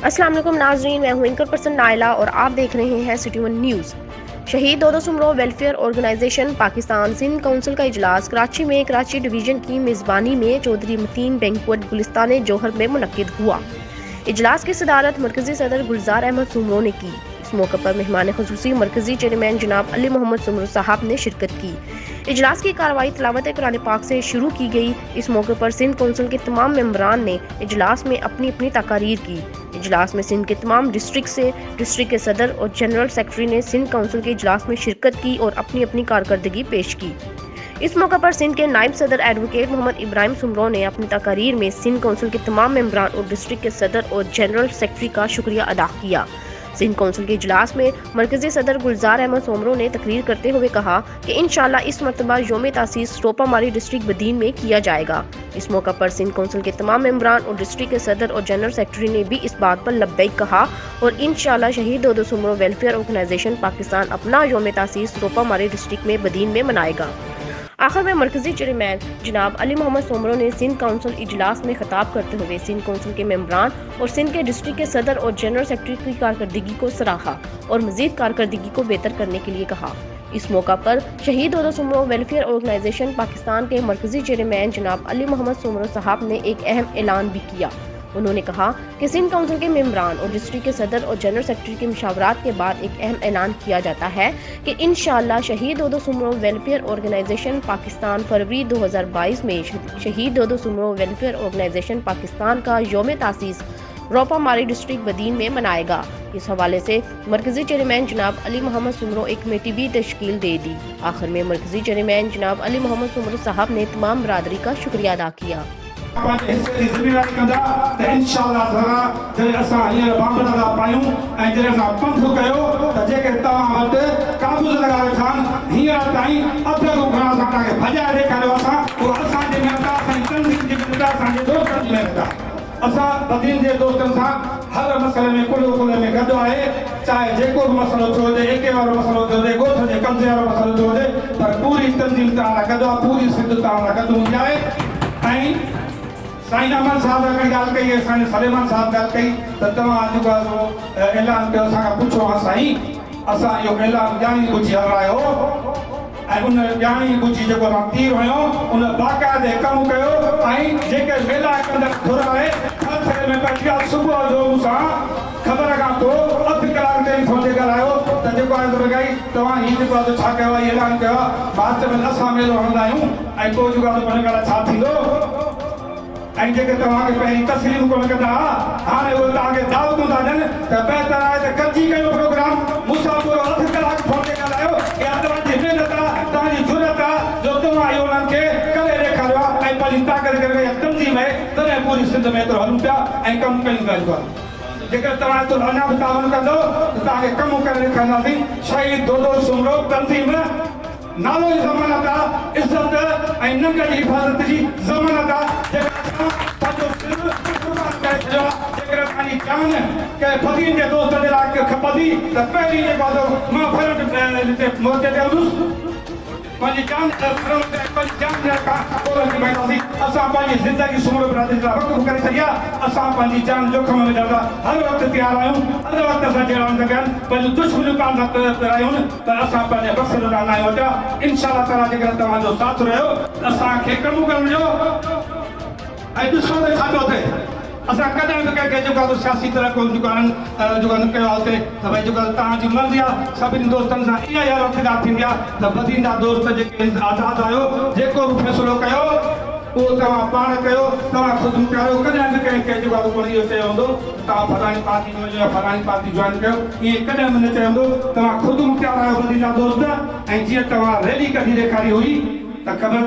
अस्सलाम वालेकुम नाज़रीन, मैं हूं एंकर पर्सन नाइला और आप देख रहे हैं city one news. Shaheed Dodo Soomro welfare organisation Pakistan Sindh council का इजलास कराची में कराची डिवीजन की मेज़बानी में चौधरी मतीन बैंक्वेट गुलिस्तान जौहर में मुनक्किद हुआ। इजलास की सदारत मरकजी सदर गुलजार अहमद सुमरो ने की। इस मौके पर मेहमान खुसूसी मरकजी चेयरमैन जनाब अली मोहम्मद सुमरो साहब ने शिरकत की। इजलास की कार्रवाई तिलावत कुरान पाक से शुरू की गई। इस मौके पर सिंध काउंसिल के तमाम मेंबरान ने इजलास में अपनी अपनी तकारीर की। इजलास में सिंध के तमाम डिस्ट्रिक्ट से डिस्ट्रिक्ट के सदर और जनरल सेक्रेटरी ने सिंध काउंसिल के इजलास में शिरकत की और अपनी अपनी कारकर्दगी पेश की। इस मौके पर सिंध के नायब सदर एडवोकेट मोहम्मद इब्राहिम सुमरो ने अपनी तकारीर में सिंध काउंसिल के तमाम मेंबरान और डिस्ट्रिक्ट के सदर और जनरल सेक्रेटरी का शुक्रिया अदा किया। सिंध काउंसिल के इजलास में मरकजी सदर गुलजार अहमद सोमरो ने तकरीर करते हुए कहा कि इंशाअल्लाह इस मरतबा योम तासीस रोपामारी डिस्ट्रिक्ट बदीन में किया जाएगा। इस मौका पर सिंध काउंसिल के तमाम मेंबरान और डिस्ट्रिक्ट के सदर और जनरल सेक्रेटरी ने भी इस बात पर लब्बैक कहा और इंशाअल्लाह शहीद दोदो सुमरो वेलफेयर ऑर्गेनाइजेशन पाकिस्तान अपना योम तासीस रोपामारी डिस्ट्रिक्ट में बदीन में मनाएगा। आखिर में मरकजी चेयरमैन जनाब अली मोहम्मद सोमरो ने सिंध काउंसिल इजलास में खिताब करते हुए सिंध काउंसिल के मेंबरान और सिंध के डिस्ट्रिक्ट के सदर और जनरल सेक्रेटरी की कारकर्दगी को सराहा और मजीद कारकर्दगी को बेहतर करने के लिए कहा। इस मौका पर शहीद दोदो सुमरो वेलफेयर ऑर्गेनाइजेशन पाकिस्तान के मरकजी चेयरमैन जनाब अली मोहम्मद सोमरो साहब ने एक अहम ऐलान भी किया। उन्होंने कहा कि सिंध काउंसिल के मेंबरान और डिस्ट्रिक्ट के सदर और जनरल सेक्रेटरी के मुशावरात के बाद एक अहम ऐलान किया जाता है कि इंशाअल्लाह शहीद दोदो सुमरो वेलफेयर ऑर्गेनाइजेशन पाकिस्तान फरवरी 2022 में शहीद दोदो सुमरो वेलफेयर ऑर्गेनाइजेशन पाकिस्तान का योम तासीस रोपामारी डिस्ट्रिक्ट बदीन में मनाएगा। इस हवाले से मरकजी चेयरमैन जनाब अली मोहम्मद सुमरो एक कमेटी भी तश्कील दे दी। आखिर में मरकजी चेयरमैन जनाब अली मोहम्मद सुमरो साहब ने तमाम बरादरी का शुक्रिया अदा किया। इंशाअल्लाह ताला जॾहिं असां हींअर बम्ब लॻा पायूं ऐं जॾहिं असां पंध कयो त जेके तव्हां वटि काबूज़ लॻा वेठा आहिनि हींअर ताईं अधु घणा असां तव्हांखे भॼाए ॾेखारियो असां उहो असांजे महिनत असांजी तंज़ीम जी महिनत असांजे दोस्तनि जी महिनत आहे। असां बदीन जे दोस्तनि सां हर मसइले में कुल में गॾु आहे, चाहे जेको बि मसइलो थियो हुजे, एके वारो मसइलो थियो हुजे, ॻोठ जे कब्ज़े वारो मसइलो थियो हुजे, पर पूरी तंज़ीम तव्हां सां गॾु आहे, पूरी सिंध तव्हां सां गॾु हूंदी आहे। ऐं साईं अहमद साहब ने गाल कही है, साईं सलेमान साहब गाल कही तो तव्हां जो ऐलान कयो असां पुछो हा साईं असां इहो ऐलान ॼाणी बुझी हलायो ऐं उन ॼाणी बुझी जेको असां तीर हुयो उन बाक़ाइदे कमु कयो ऐं जेके मेला कंदड़ घुराए हर शइ में पंहिंजी सुबुह जो मूंसां ख़बर खां पोइ अधु कलाक ताईं फोन ते ॻाल्हायो त जेको आहे भई तव्हां हीअ जेको आहे छा कयो आहे ऐलान कयो आहे बाद में असां मेलो हणंदा आहियूं ऐं पोइ जेको आहे हुन ॻाल्हि छा थींदो ऐं जेके तव्हांखे पहिरीं तस्लीम कोन कंदा हाणे उहे तव्हांखे दावतूं था ॾियनि त बहितर आहे त गॾिजी कयो प्रोग्राम मूंसां पूरो अधु कलाक फोन ते ॻाल्हायो इहा तव्हांजी महिनत आहे, तव्हांजी ज़रूरत आहे जो तव्हां इहो उन्हनि खे करे ॾेखारियो आहे ऐं पंहिंजी ताक़त करे तंज़ीम आहे तॾहिं पूरी सिंध में एतिरो हलूं पिया ऐं कमु कयूं था। जेकर तव्हां एतिरो अञा बि तावन कंदो त तव्हांखे कमु करे ॾेखारींदासीं। शहीद दोदो सुमरो तंज़ीम नालो जी ज़मानत आहे, इज़त ऐं नंग जी हिफ़ाज़त जी ज़मानत आहे। जेकर असांजी जान कंहिं फकीर जे दोस्त जे लाइ खपंदी त पहिरीं जेको आहे मां फरक मौक़े ते हलंदुसि पंहिंजी जान असां पंहिंजी ज़िंदगी सुमरो बिरादरी लाइ वक़्फ़ करे छॾिया। असां पंहिंजी जान जोखम में विझण लाइ हर वक़्तु तयारु आहियूं। हर वक़्तु असां जहिड़ा हूंदा कनि पंहिंजूं दुश्मनियूं कान पिरायूं त असां पंहिंजे मक़सद ॾांहुं आहियूं वटिया। इंशाअल्लाह ताला जेकर तव्हांजो साथ रहियो असांखे कमु करण जो ऐं ॾिसो त छा थो थिए। असां कॾहिं बि कंहिंखे जेको आहे सियासी तरह को जेको आहे न कयो आहे हुते त भई जेको तव्हांजी मर्ज़ी आहे। सभिनी दोस्तनि सां इहा ई हर थींदी आहे त बदीन जा दोस्त जेके आज़ादु आहियो जेको बि फ़ैसिलो कयो उहो तव्हां पाण कयो, तव्हां ख़ुदि मुख्तियारो। कॾहिं बि कंहिंखे जेको आहे कोन इहो चयो हूंदो तव्हां फलाणी पार्टी में वञो या फलाणी पार्टी जॉइन कयो, ईअं कॾहिं बि न चयो हूंदो। तव्हां ख़ुदि मुख्तियार आहियो बदीन जा दोस्त ऐं जीअं तव्हां रैली कढी ॾेखारी हुई त ख़बर